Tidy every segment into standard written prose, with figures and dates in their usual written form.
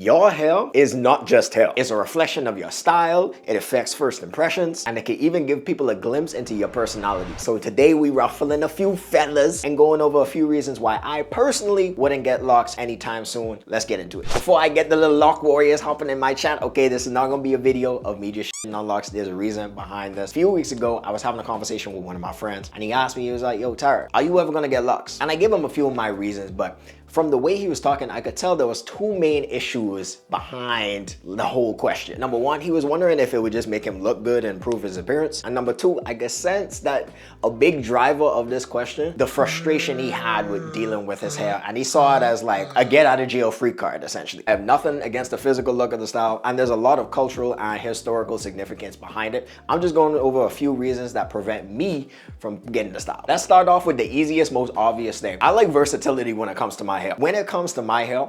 Your hair is not just hair. It's a reflection of your style, it affects first impressions, and it can even give people a glimpse into your personality. So today we ruffling a few feathers and going over a few reasons why I personally wouldn't get locks anytime soon. Let's get into it. Before I get the little lock warriors hopping in my chat, okay, this is not gonna be a video of me just shitting on locks. There's a reason behind this. A few weeks ago, I was having a conversation with one of my friends and he asked me, he was like, yo, Tara, are you ever gonna get locks? And I gave him a few of my reasons, but from the way he was talking, I could tell there was two main issues behind the whole question. Number one, he was wondering if it would just make him look good and improve his appearance. And number two, I could sense that a big driver of this question, the frustration he had with dealing with his hair. And he saw it as like a get out of jail free card, essentially. I have nothing against the physical look of the style, and there's a lot of cultural and historical significance behind it. I'm just going over a few reasons that prevent me from getting the style. Let's start off with the easiest, most obvious thing. I like versatility when it comes to my hair. When it comes to my hair,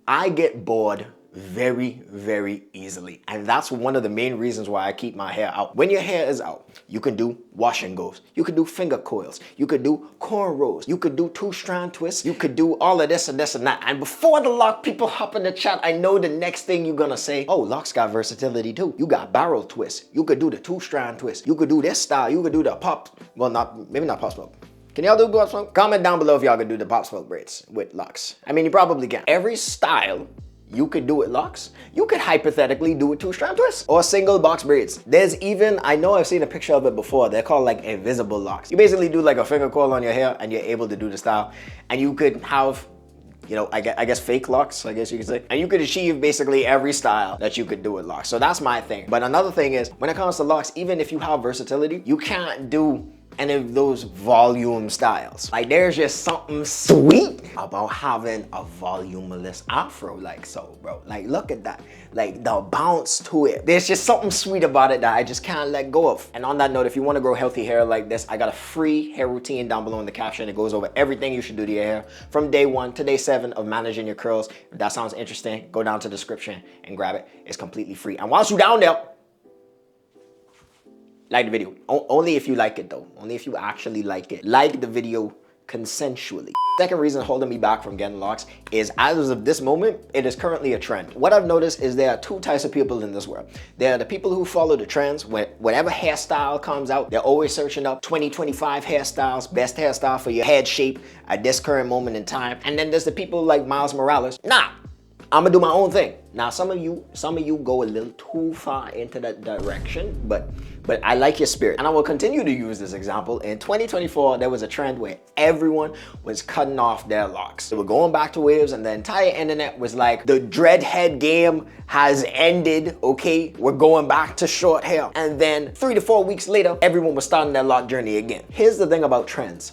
I get bored very, very easily. And that's one of the main reasons why I keep my hair out. When your hair is out, you can do wash and goes. You could do finger coils. You could do cornrows. You could do 2-strand twists. You could do all of this and this and that. And before the lock people hop in the chat, I know the next thing you're gonna say, oh, locks got versatility too. You got barrel twists. You could do the 2-strand twist. You could do this style. You could do the pop, well, maybe not pop smoke. Can y'all do pop smoke? Comment down below if y'all can do the pop smoke braids with locks. I mean, you probably can. Every style you could do with locks, you could hypothetically do a 2-strand twist or single box braids. There's even, I know I've seen a picture of it before, they're called like invisible locks. You basically do like a finger coil on your hair and you're able to do the style, and you could have, you know, I guess fake locks, I guess you could say. And you could achieve basically every style that you could do with locks. So that's my thing. But another thing is, when it comes to locks, even if you have versatility, you can't do any of those volume styles. Like, there's just something sweet about having a voluminous afro like so, bro. Like, look at that. Like, the bounce to it. There's just something sweet about it that I just can't let go of. And on that note, if you want to grow healthy hair like this, I got a free hair routine down below in the caption. It goes over everything you should do to your hair from day 1 to day 7 of managing your curls. If that sounds interesting, go down to the description and grab it. It's completely free. And once you're down there, like the video. Only if you like it though. Only if you actually like it. Like the video consensually. Second reason holding me back from getting locks is, as of this moment, it is currently a trend. What I've noticed is there are two types of people in this world. There are the people who follow the trends. Whatever hairstyle comes out, they're always searching up 2025 hairstyles, best hairstyle for your head shape at this current moment in time. And then there's the people like Miles Morales. Nah, I'm gonna do my own thing. Now, some of you go a little too far into that direction, but I like your spirit. And I will continue to use this example. In 2024, there was a trend where everyone was cutting off their locks. They were going back to waves, and the entire internet was like, the dreadhead game has ended, okay? We're going back to short hair. And then 3 to 4 weeks later, everyone was starting their lock journey again. Here's the thing about trends.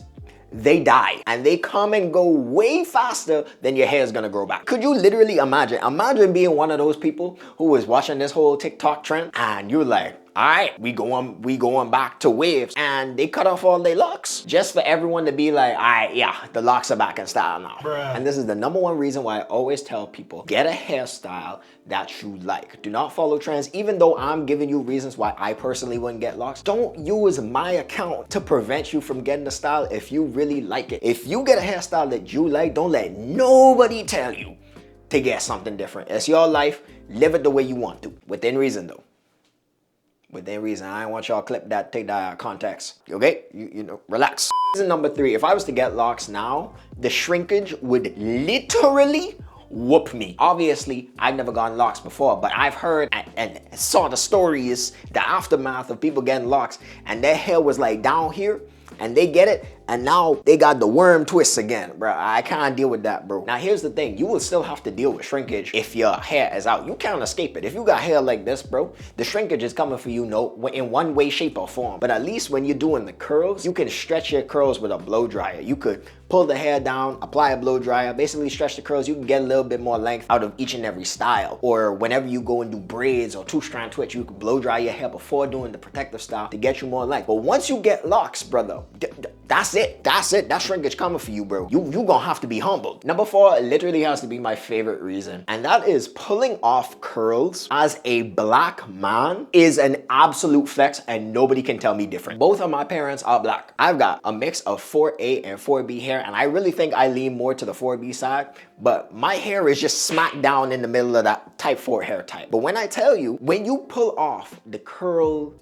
They die and they come and go way faster than your hair is gonna grow back. Could you literally imagine being one of those people who was watching this whole TikTok trend and you're like, all right, we going back to waves, and they cut off all their locks just for everyone to be like, all right, yeah, the locks are back in style now. Bruh. And this is the #1 reason why I always tell people, get a hairstyle that you like. Do not follow trends. Even though I'm giving you reasons why I personally wouldn't get locks, don't use my account to prevent you from getting the style if you really like it. If you get a hairstyle that you like, don't let nobody tell you to get something different. It's your life. Live it the way you want to. Within reason though. Within reason. I don't want y'all clip that, take that out of context. Okay? You know, relax. Reason number 3, if I was to get locks now, the shrinkage would literally whoop me. Obviously, I've never gotten locks before, but I've heard and saw the stories, the aftermath of people getting locks, and their hair was like down here, and they get it, and now they got the worm twists again, bro. I can't deal with that, bro. Now, here's the thing. You will still have to deal with shrinkage if your hair is out. You can't escape it. If you got hair like this, bro, the shrinkage is coming for you in one way, shape, or form. But at least when you're doing the curls, you can stretch your curls with a blow dryer. You could pull the hair down, apply a blow dryer, basically stretch the curls. You can get a little bit more length out of each and every style. Or whenever you go and do braids or 2-strand twist, you can blow dry your hair before doing the protective style to get you more length. But once you get locks, brother, that's that's it. That's it. That shrinkage coming for you, bro. You gonna have to be humbled. Number 4 literally has to be my favorite reason, and that is pulling off curls as a black man is an absolute flex, and nobody can tell me different. Both of my parents are black. I've got a mix of 4A and 4B hair, and I really think I lean more to the 4B side, but my hair is just smack down in the middle of that type 4 hair type. But when I tell you, when you pull off the curls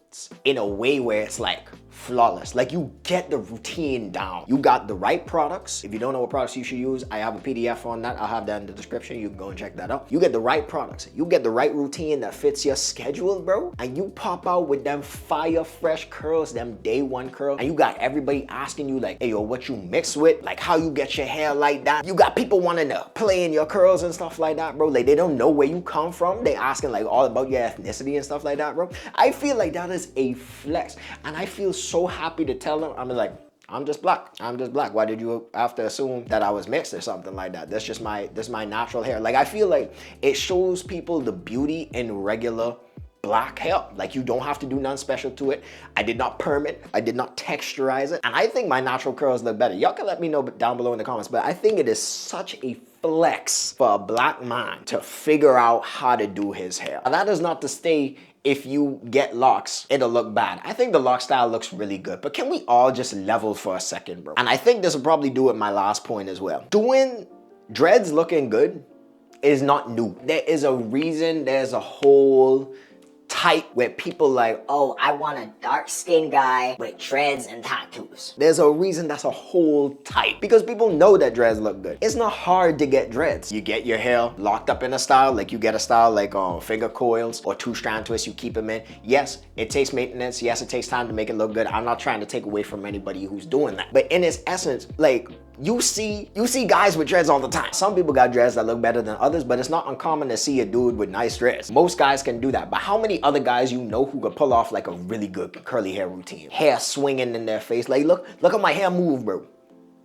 in a way where it's like flawless, like you get the routine down, you got the right products. If you don't know what products you should use, I have a PDF on that. I'll have that in the description. You can go and check that out. You get the right products, you get the right routine that fits your schedule, bro, and you pop out with them fire fresh curls, them day 1 curls, and you got everybody asking you like, hey yo, what you mix with, like how you get your hair like that. You got people wanting to play in your curls and stuff like that, bro. Like they don't know where you come from. They asking like all about your ethnicity and stuff like that, bro. I feel like that is a flex, and I feel so happy to tell them, I'm like, I'm just black. I'm just black. Why did you have to assume that I was mixed or something like that? That's just my natural hair. Like I feel like it shows people the beauty in regular black hair. Like you don't have to do nothing special to it. I did not perm it. I did not texturize it. And I think my natural curls look better. Y'all can let me know down below in the comments, but I think it is such a flex for a black man to figure out how to do his hair. Now, that is not to say if you get locks, it'll look bad. I think the lock style looks really good, but can we all just level for a second, bro? And I think this will probably do it my last point as well. Doing dreads looking good is not new. There is a reason, there's a whole type where people like, oh, I want a dark-skinned guy with dreads and tattoos. There's a reason that's a whole type, because people know that dreads look good. It's not hard to get dreads. You get your hair locked up in a style, like you get a style like finger coils or 2-strand twists, you keep them in. Yes, it takes maintenance. Yes, it takes time to make it look good. I'm not trying to take away from anybody who's doing that. But in its essence, like, you see guys with dreads all the time. Some people got dreads that look better than others, but it's not uncommon to see a dude with nice dreads. Most guys can do that, but how many other guys you know who could pull off like a really good curly hair routine? Hair swinging in their face, like look at my hair move, bro.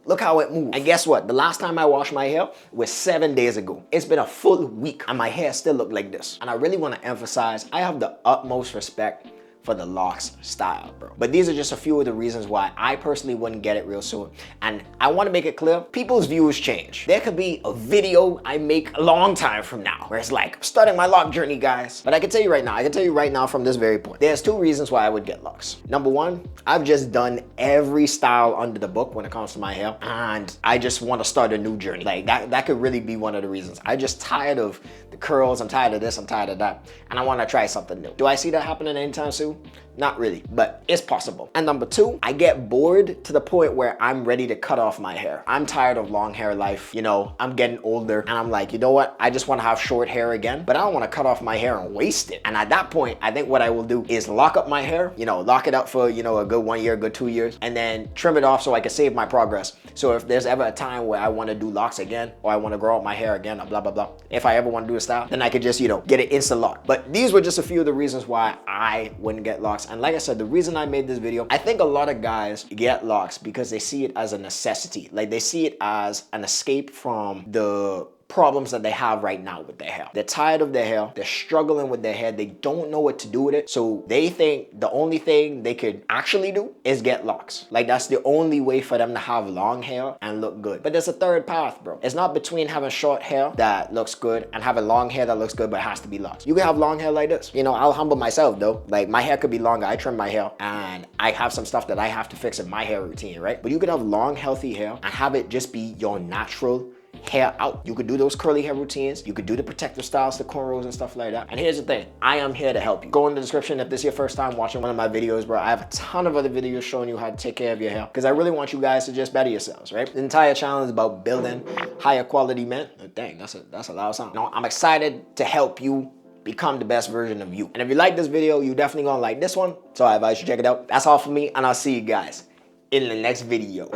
Look how it moves. And guess what? The last time I washed my hair was 7 days ago. It's been a full week and my hair still look like this. And I really want to emphasize, I have the utmost respect for the locs style, bro. But these are just a few of the reasons why I personally wouldn't get it real soon. And I want to make it clear, people's views change. There could be a video I make a long time from now where it's like, starting my lock journey, guys. But I can tell you right now, from this very point, there's 2 reasons why I would get locks. Number 1, I've just done every style under the book when it comes to my hair, and I just want to start a new journey. Like that could really be one of the reasons. I'm just tired of the curls, I'm tired of this, I'm tired of that, and I want to try something new. Do I see that happening anytime soon? Not really, but it's possible. And number 2, I get bored to the point where I'm ready to cut off my hair. I'm tired of long hair life. You know, I'm getting older and I'm like, you know what? I just want to have short hair again, but I don't want to cut off my hair and waste it. And at that point, I think what I will do is lock up my hair, you know, lock it up for, you know, a good 1 year, good 2 years, and then trim it off so I can save my progress. So if there's ever a time where I want to do locks again, or I want to grow out my hair again, or blah, blah, blah, if I ever want to do a style, then I could just, you know, get it instant lock. But these were just a few of the reasons why I wouldn't get locks. And like I said, the reason I made this video, I think a lot of guys get locks because they see it as a necessity. Like they see it as an escape from the problems that they have right now with their hair. They're tired of their hair. They're struggling with their hair. They don't know what to do with it. So they think the only thing they could actually do is get locks. Like that's the only way for them to have long hair and look good. But there's a third path, bro. It's not between having short hair that looks good and having long hair that looks good but has to be locks. You can have long hair like this. You know, I'll humble myself though. Like my hair could be longer. I trim my hair and I have some stuff that I have to fix in my hair routine, right? But you could have long, healthy hair and have it just be your natural hair out. You could do those curly hair routines. You could do the protective styles, the cornrows and stuff like that. And here's the thing, I am here to help you. Go in the description if this is your first time watching one of my videos, bro. I have a ton of other videos showing you how to take care of your hair because I really want you guys to just better yourselves, right? The entire channel is about building higher quality men. Oh, dang, that's a loud sound. No, I'm excited to help you become the best version of you. And if you like this video, you definitely gonna like this one. So I advise you check it out. That's all for me, and I'll see you guys in the next video.